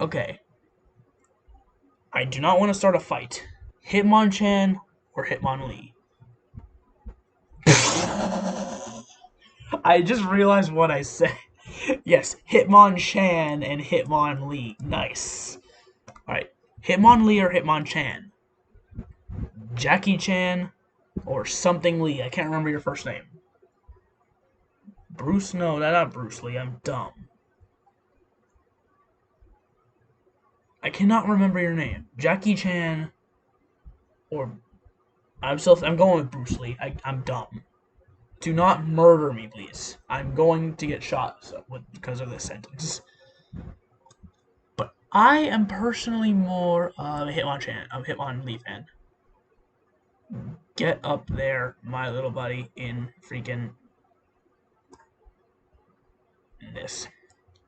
Okay. I do not want to start a fight. Hitmonchan or Hitmonlee? I just realized what I said. Yes, Hitmonchan and Hitmonlee. Nice. Alright. Hitmonlee or Hitmonchan? Jackie Chan or something Lee. I can't remember your first name. Bruce? No, that's not Bruce Lee. I'm dumb. I cannot remember your name. Jackie Chan or I'm going with Bruce Lee. I'm dumb. Do not murder me, please. I'm going to get shot because of this sentence. But I am personally more of a Hitmonlee fan. Get up there, my little buddy, in freaking this.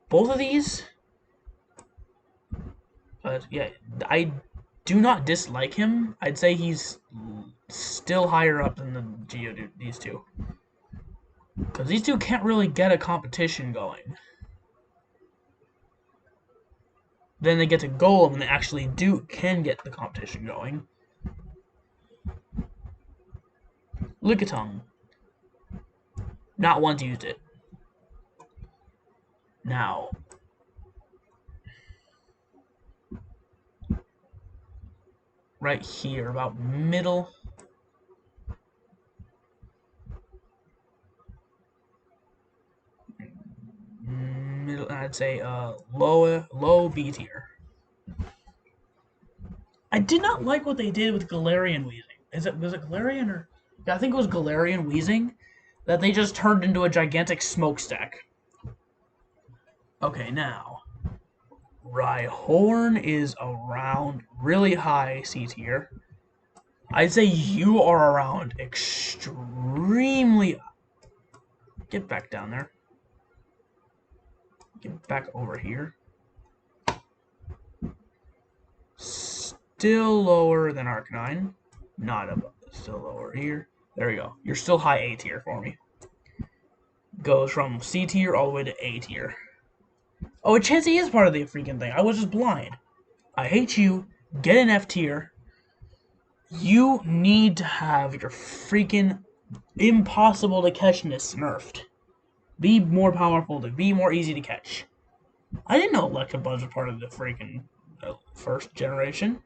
Both of these, yeah, I do not dislike him. I'd say he's still higher up than the Geodude, these two. Because these two can't really get a competition going. Then they get to Golem and they actually can get the competition going. Lickitung. Not once used it. Now. Right here, about middle. I'd say low B tier. I did not like what they did with Galarian Weezing. Was it Galarian or yeah, I think it was Galarian Weezing that they just turned into a gigantic smokestack. Okay, now Rhyhorn is around really high C tier. I'd say you are around extremely. Get back down there. Get back over here. Still lower than Arcanine. Not above. Still lower here. There we go. You're still high A tier for me. Goes from C tier all the way to A tier. Oh, a Chansey is part of the freaking thing. I was just blind. I hate you. Get an F tier. You need to have your freaking impossible to catchness nerfed. Be more powerful to be more easy to catch. I didn't know Electabuzz was part of the freaking first generation.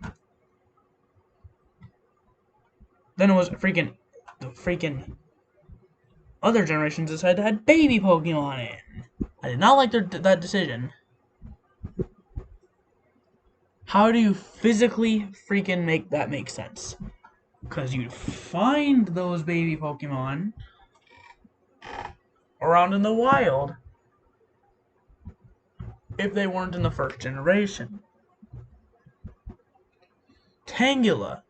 Then it was the freaking other generations decided to add baby Pokemon in. I did not like that decision. How do you physically freaking make that make sense? Because you'd find those baby Pokemon around in the wild if they weren't in the first generation. Tangela.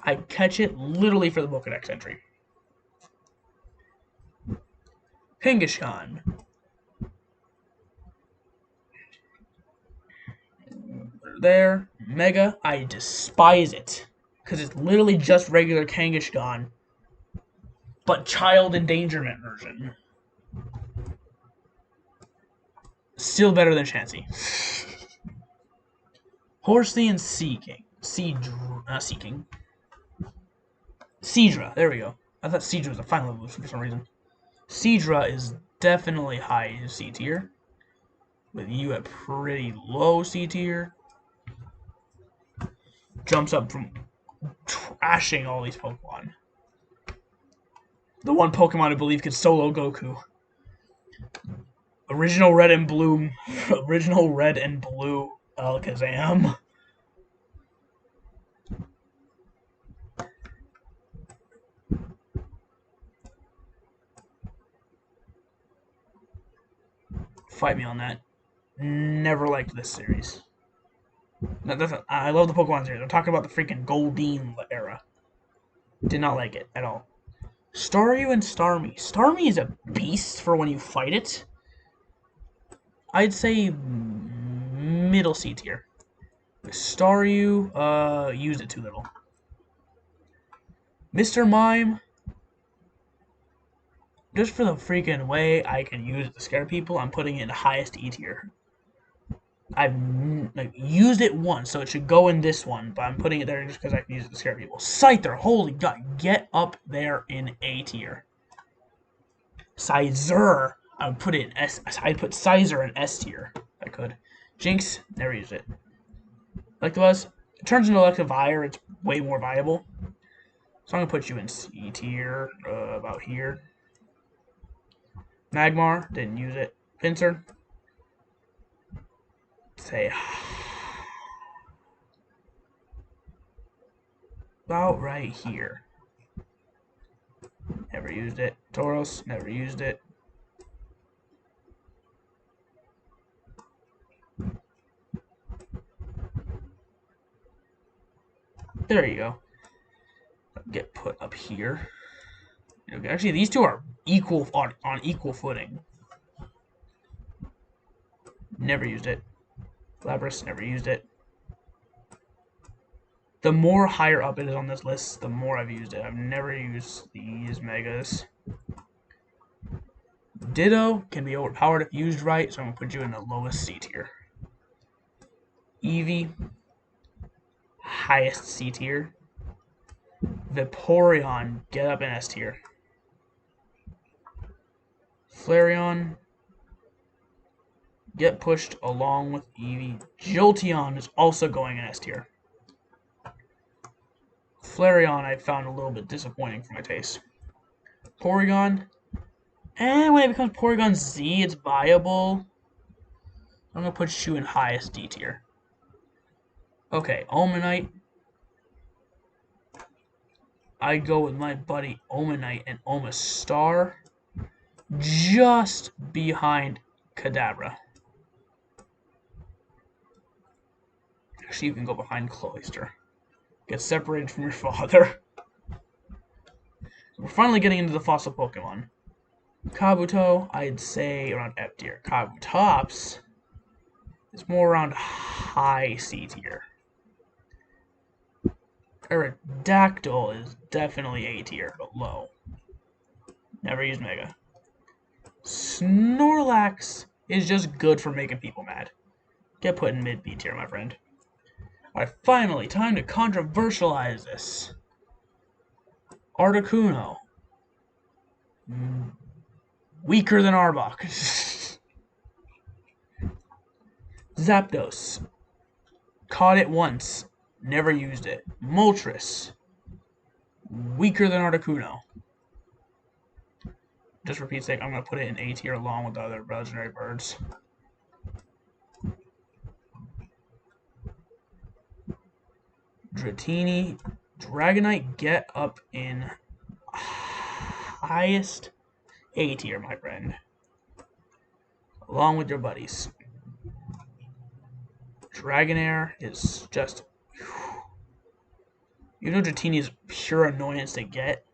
I catch it literally for the Pokedex entry. Kangaskhan. There. Mega. I despise it. Because it's literally just regular Kangaskhan. But child endangerment version. Still better than Chansey. Horsey and Seaking. Seaking. Seadra. There we go. I thought Seadra was a final evolution for some reason. Seadra is definitely high C tier. With you at pretty low C tier. Jumps up from trashing all these Pokemon. The one Pokemon I believe could solo Goku. Original Red and Blue Alakazam. Fight me on that. Never liked this series. No, I love the Pokemon series. I'm talking about the freaking Goldeen era. Did not like it at all. Staryu and Starmie. Starmie is a beast for when you fight it. I'd say middle C tier. Staryu, used it too little. Mr. Mime. Just for the freaking way I can use it to scare people, I'm putting it in the highest E tier. I've used it once, so it should go in this one, but I'm putting it there just because I can use it to scare people. Scyther, holy god, get up there in A tier. Scizor, I would put it in S. I'd put Scizor in S tier. If I could. Jinx, never used it. Electabuzz, it turns into Electivire, it's way more viable. So I'm gonna put you in C tier, about here. Magmar, didn't use it. Pinsir, say about right here. Never used it. Tauros, never used it. There you go. Get put up here. Okay, actually, these two are equal on equal footing. Never used it. Lapras, never used it. The more higher up it is on this list, the more I've used it. I've never used these megas. Ditto can be overpowered if used right, so I'm going to put you in the lowest C tier. Eevee, highest C tier. Vaporeon, get up in S tier. Flareon, get pushed along with Eevee. Jolteon is also going in S tier. Flareon I found a little bit disappointing for my taste. Porygon, when it becomes Porygon Z, it's viable. I'm going to put you in highest D tier. Okay, Omanite. I go with my buddy Omanite and Omastar. Just behind Kadabra. Actually, you can go behind Cloyster. Get separated from your father. We're finally getting into the fossil Pokemon. Kabuto, I'd say around F tier. Kabutops is more around high C tier. Aerodactyl is definitely A tier, but low. Never used Mega. Snorlax is just good for making people mad. Get put in mid B tier, my friend. Alright, finally, time to controversialize this. Articuno. Weaker than Arbok. Zapdos. Caught it once. Never used it. Moltres. Weaker than Articuno. Just for Pete's sake, I'm going to put it in A tier along with the other legendary birds. Dratini. Dragonite, get up in highest A tier, my friend. Along with your buddies. Dragonair is just... You know Dratini is pure annoyance to get.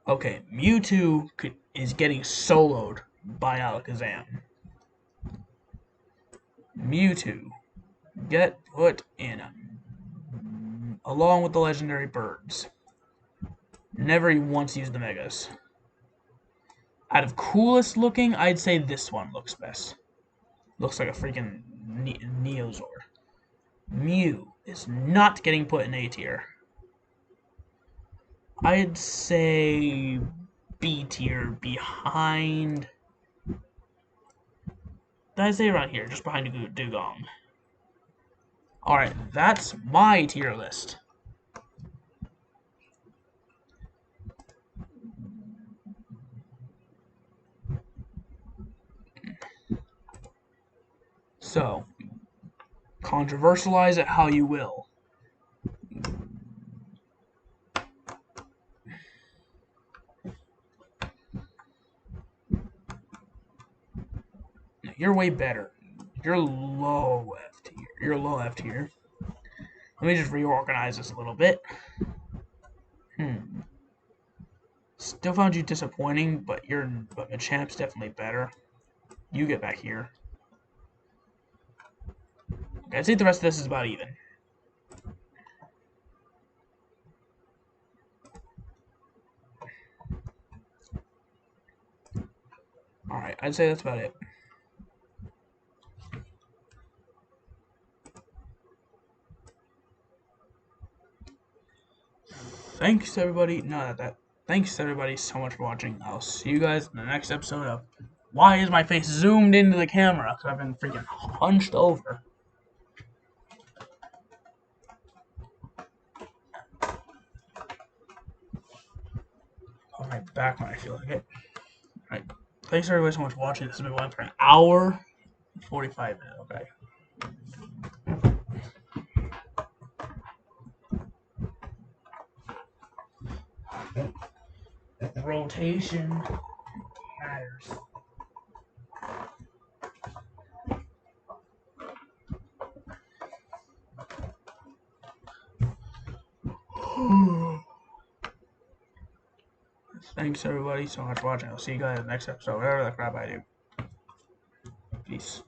Okay, Mewtwo is getting soloed by Alakazam. Mewtwo, get put in along with the legendary birds. Never once used the megas. Out of coolest looking, I'd say this one looks best. Looks like a freaking Neozord. Mew is not getting put in A tier. I'd say B tier behind... I'd say around here, just behind Dugong. Alright, that's my tier list. So, controversialize it how you will. You're way better. You're low F tier. You're low F tier. Let me just reorganize this a little bit. Still found you disappointing, but Machamp's definitely better. You get back here. Okay, I'd say the rest of this is about even. Alright, I'd say that's about it. Thanks everybody. Thanks everybody so much for watching. I'll see you guys in the next episode of Why is my face zoomed into the camera? Because I've been freaking hunched over. on my back when I feel like it. Alright. Thanks everybody so much for watching. This has been going for an hour 45 minutes, okay. Rotation matters. Thanks everybody so much for watching. I'll see you guys in the next episode, whatever the crap I do. Peace.